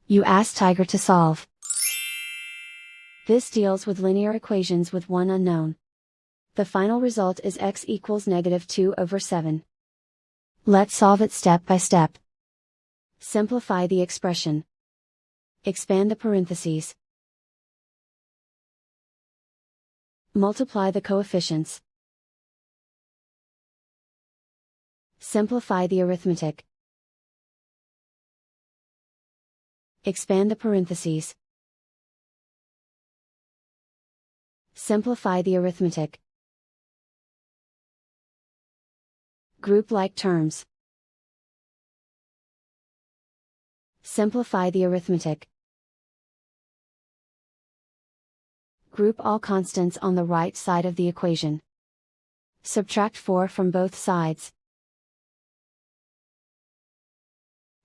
You ask Tiger to solve. This deals with linear equations with one unknown. The final result is x equals -2/7. Let's solve it step by step. Simplify the expression. Expand the parentheses. Multiply the coefficients. Simplify the arithmetic. Expand the parentheses. Simplify the arithmetic. Group like terms. Simplify the arithmetic. Group all constants on the right side of the equation. Subtract 4 from both sides.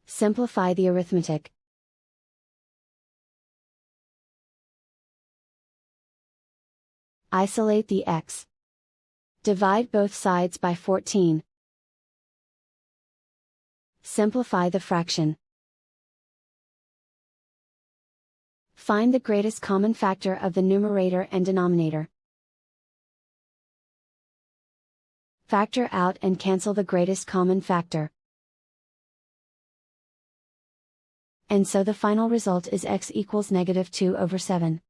Simplify the arithmetic. Isolate the x. Divide both sides by 14. Simplify the fraction. Find the greatest common factor of the numerator and denominator. Factor out and cancel the greatest common factor. And so the final result is x equals -2/7.